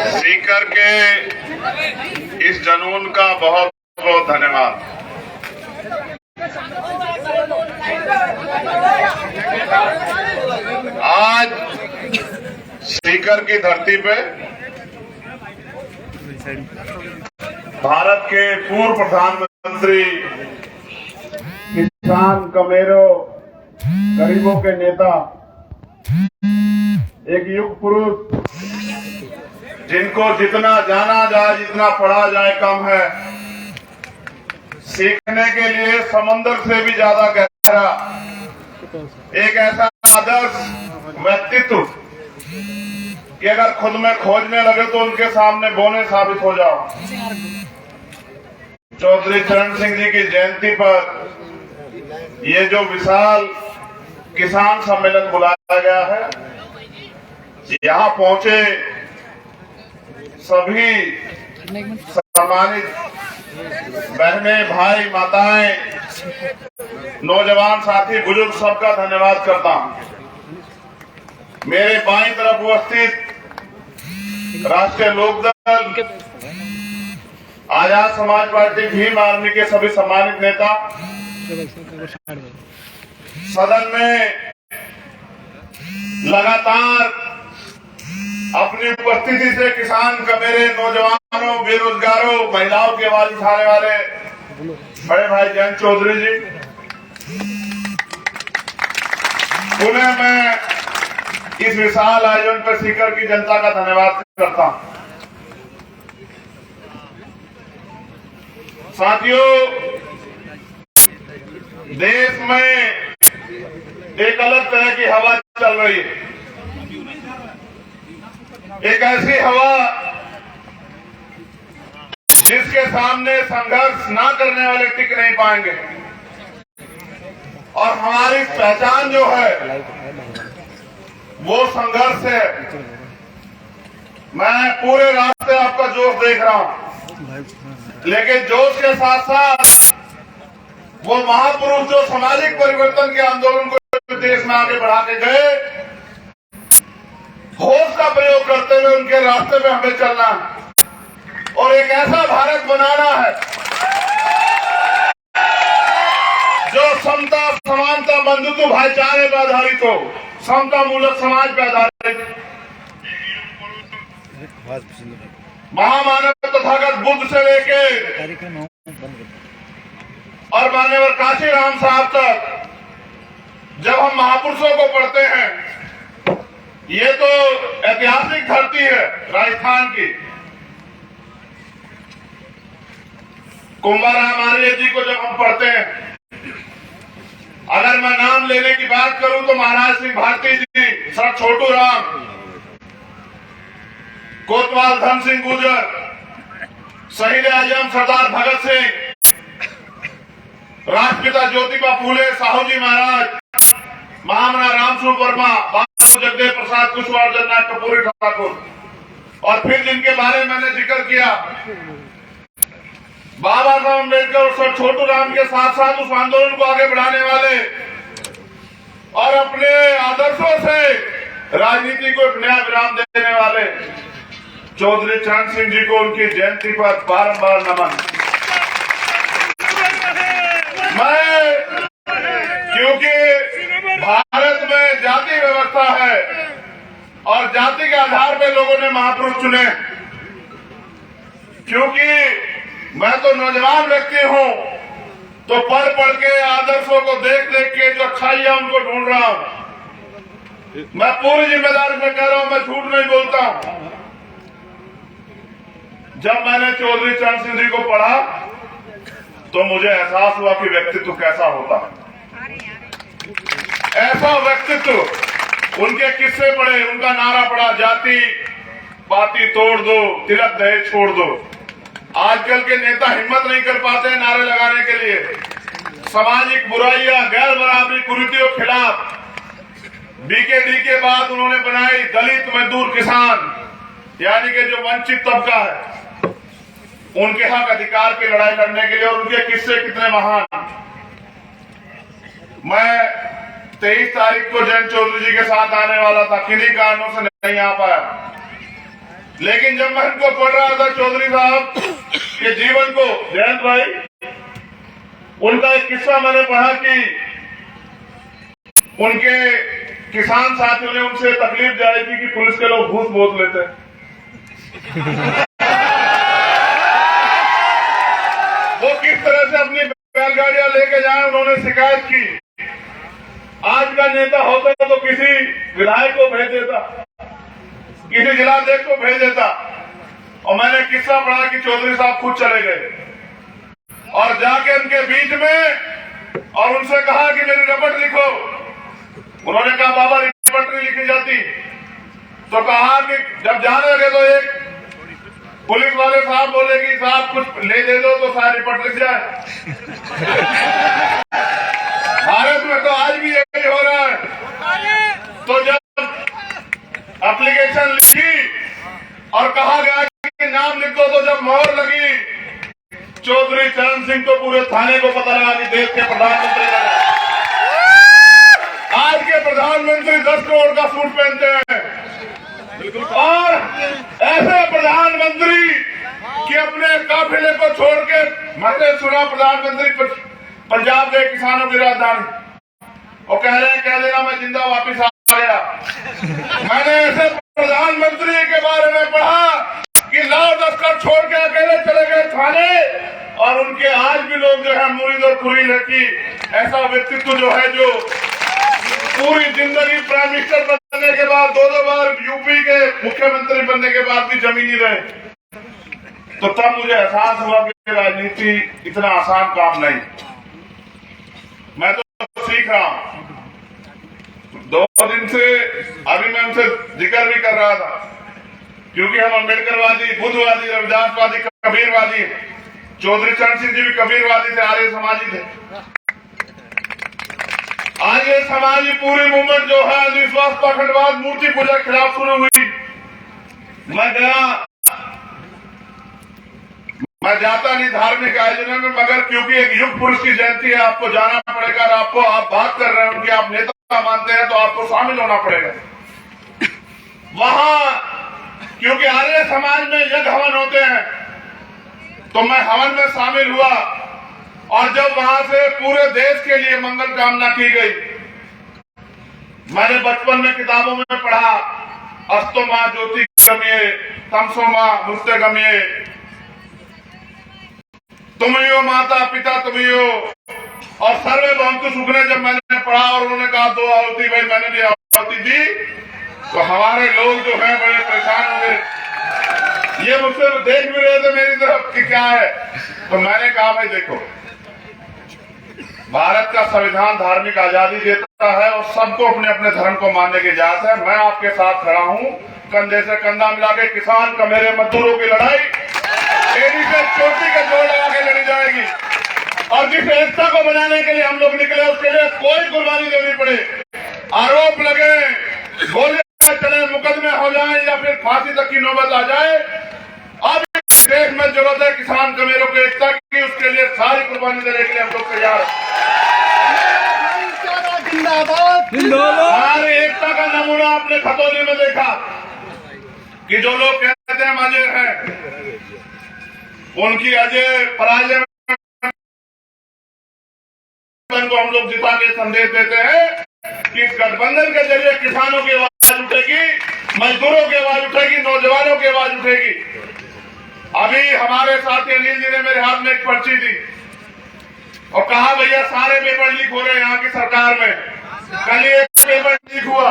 Speaker के इस जुनून का बहुत बहुत धन्यवाद। आज स्पीकर की धरती पे भारत के पूर्व प्रधानमंत्री, किसान, कमेरों, गरीबों के नेता, एक युग पुरुष जिनको जितना जाना जाए, जितना पढ़ा जाए कम है, सीखने के लिए समंदर से भी ज्यादा गहरा एक ऐसा आदर्श व्यक्तित्व कि अगर खुद में खोजने लगे तो उनके सामने बोने साबित हो जाओ। चौधरी चरण सिंह जी की जयंती पर ये जो विशाल किसान सम्मेलन बुलाया गया है, यहाँ पहुंचे सभी सम्मानित बहनें, भाई, माताएं, नौजवान साथी, बुजुर्ग, सबका धन्यवाद करता हूं। मेरे बाईं तरफ उपस्थित राष्ट्रीय लोकदल, आजाद समाज पार्टी, भीम आर्मी के सभी सम्मानित नेता, सदन में लगातार अपनी उपस्थिति से किसान, कमेरे, नौजवानों, बेरोजगारों, महिलाओं की आवाज उठाने वाले बड़े भाई जयंत चौधरी जी, पुनः मैं इस विशाल आयोजन पर सीकर की जनता का धन्यवाद करता हूं। साथियों, देश में एक अलग तरह की हवा चल रही है, एक ऐसी हवा जिसके सामने संघर्ष ना करने वाले टिक नहीं पाएंगे। और हमारी पहचान जो है वो संघर्ष है। मैं पूरे रास्ते आपका जोश देख रहा हूं, लेकिन जोश के साथ साथ वो महापुरुष जो सामाजिक परिवर्तन के आंदोलन को देश में आगे बढ़ा के गए, होश का प्रयोग करते हुए उनके रास्ते में हमें चलना है और एक ऐसा भारत बनाना है जो समता, समानता, बंधुत्व, भाईचारे पर आधारित हो, समता मूलक समाज पर आधारित। महामानव तथागत बुद्ध से लेके और मान्यवर काशीराम साहब तक जब हम महापुरुषों को पढ़ते हैं, ये तो ऐतिहासिक धरती है राजस्थान की। कुंभाराम आर्य जी को जब हम पढ़ते हैं, अगर मैं नाम लेने की बात करूं तो महाराज सिंह भारती जी, सर छोटू राम, कोतवाल धन सिंह गुर्जर, शहीद आजम सरदार भगत सिंह, राष्ट्रपिता ज्योतिबा फूले, साहू जी महाराज, महामना रामस्वरूप वर्मा, जगदेव प्रसाद कुशवाहा, जननायक कपूरी ठाकुर, और फिर जिनके बारे में मैंने जिक्र किया, बाबा साहब अम्बेडकर और सर छोटू राम के साथ साथ उस आंदोलन को आगे बढ़ाने वाले और अपने आदर्शों से राजनीति को एक नया विराम देने वाले चौधरी चरण सिंह जी को उनकी जयंती पर बारंबार नमन। मैं, क्योंकि भारत में जाति व्यवस्था है और जाति के आधार पर लोगों ने महापुरुष चुने, क्योंकि मैं तो नौजवान व्यक्ति हूं, तो पढ़ पढ़ के आदर्शों को देख देख के जो अच्छाई है उनको ढूंढ रहा हूं। मैं पूरी जिम्मेदारी से कह रहा हूं, मैं झूठ नहीं बोलता हूं। जब मैंने चौधरी चरण सिंह जी को पढ़ा तो मुझे एहसास हुआ कि व्यक्तित्व कैसा होता है। ऐसा व्यक्तित्व, उनके किस्से पढ़े, उनका नारा पढ़ा, जाति पाति तोड़ दो, तिलक दहेज छोड़ दो। आजकल के नेता हिम्मत नहीं कर पाते हैं नारे लगाने के लिए। सामाजिक बुराइयां, गैर बराबरी, कुरीतियों के खिलाफ बीकेडी के बाद उन्होंने बनाई दलित, मजदूर, किसान, यानी कि जो वंचित तबका है, उनके हक अधिकार की लड़ाई लड़ने के लिए। और उनके किस्से कितने महान। मैं 23 तारीख को जयंत चौधरी जी के साथ आने वाला था, किन्हीं कारणों से नहीं आ पाया। लेकिन जब मैं इनको पढ़ रहा था चौधरी साहब के जीवन को, जयंत भाई, उनका एक किस्सा मैंने पढ़ा कि उनके किसान साथियों ने उनसे तकलीफ जारी थी कि पुलिस के लोग घूस बहुत लेते हैं। वो किस तरह से अपनी बैलगाड़ियां लेके जाए, उन्होंने शिकायत की। आज का नेता होता तो किसी विधायक को भेज देता, किसी जिलाध्यक्ष को भेज देता। और मैंने किस्सा पढ़ा कि चौधरी साहब खुद चले गए और जाके उनके बीच में और उनसे कहा कि मेरी रिपोर्ट लिखो। उन्होंने कहा बाबा रिपोर्ट नहीं लिखी जाती। तो कहा कि जब जाने लगे तो एक पुलिस वाले साहब बोले कि साहब कुछ ले दे दो तो सारी रिपोर्ट लिख जाए। भारत में तो आज भी यही हो रहा है। तो जब एप्लीकेशन लिखी और कहा गया कि नाम लिख दो, तो जब मोहर लगी, चौधरी चरण सिंह तो पूरे थाने को पता लगा कि देश के प्रधानमंत्री का नाम। आज के प्रधानमंत्री 10 करोड़ का सूट पहनते हैं और ऐसे प्रधानमंत्री कि अपने काफिले को छोड़ के, मैंने सुना प्रधानमंत्री पंजाब गए किसानों की राजधानी, और कह रहे हैं कह देना मैं जिंदा वापिस आ गया। मैंने ऐसे प्रधानमंत्री के बारे में पढ़ा कि लाव लश्कर छोड़ के अकेले चले गए थाने, और उनके आज भी लोग जो है मुरीद और कुरीद है कि ऐसा व्यक्तित्व जो है जो पूरी जिंदगी प्राइम मिनिस्टर बनने के बाद 2 बार यूपी के मुख्यमंत्री बनने के बाद भी जमीनी रहे। तो तब मुझे एहसास हुआ कि राजनीति इतना आसान काम नहीं। मैं तो सीख रहा हूं। 2 दिन से अभी मैं उनसे जिक्र भी कर रहा था, क्योंकि हम अम्बेडकरवादी, बुद्धवादी, रविदासवादी, कबीरवादी, चौधरी चरण सिंह जी भी कबीरवादी थे, आर्य समाजी थे। आर्य समाजी पूरी मूवमेंट जो है अंधविश्वास, पाखंडवाद, मूर्ति पूजा के खिलाफ शुरू हुई। मैं गया, मैं जाता नहीं धार्मिक आयोजनों में, मगर क्योंकि एक युग पुरुष की जयंती है, आपको जाना पड़ेगा। और आपको, आप बात कर रहे हैं उनकी, आप नेता मानते हैं, तो आपको शामिल होना पड़ेगा वहां। क्योंकि आर्य समाज में यज्ञ हवन होते हैं, तो मैं हवन में शामिल हुआ। और जब वहां से पूरे देश के लिए मंगल कामना की गई, मैंने बचपन में किताबों में पढ़ा, अस्तो मां ज्योति गमये, तमसो मां मृत्य गमये, तुम ही हो माता पिता तुम ही हो, और सर्वे भवन्तु सुखिनः जब मैंने पढ़ा और उन्होंने कहा 2 आहुति, भाई मैंने भी आहुति दी, तो हमारे लोग जो हैं बड़े परेशान हो गए। ये मुझसे देख भी रहे थे मेरी तरफ कि क्या है। तो मैंने कहा भाई देखो, भारत का संविधान धार्मिक आजादी देता है और सबको अपने अपने धर्म को मानने की इजाजत है। मैं आपके साथ खड़ा हूं, कंधे से कंधा मिला के किसान का मेरे मजदूरों की लड़ाई एड़ी से चोटी का जोड़ लगा के लड़ी जाएगी। और जिस एकता को बनाने के लिए हम लोग निकले, उसके लिए कोई कुर्बानी देनी पड़े, आरोप लगे, गोलियां चले, मुकदमे हो जाए या फिर फांसी तक की नौबत आ जाए, अब देश में जरूरत है किसान कमेरों की एकता की। उसके लिए सारी कुर्बानी देने के लिए हम लोग तैयार हैं। हमारी एकता का नमूना आपने खतौली में देखा कि जो लोग कहते हैं हम अजय हैं, उनकी अजय पराजय को हम लोग जिता के संदेश देते हैं कि इस गठबंधन के जरिए किसानों की आवाज उठेगी, मजदूरों की आवाज उठेगी, नौजवानों की आवाज उठेगी। अभी हमारे साथी अनिल जी ने मेरे हाथ में एक पर्ची दी और कहा भैया सारे पेपर लीक हो रहे हैं यहाँ की सरकार में। कल एक पेपर लीक हुआ,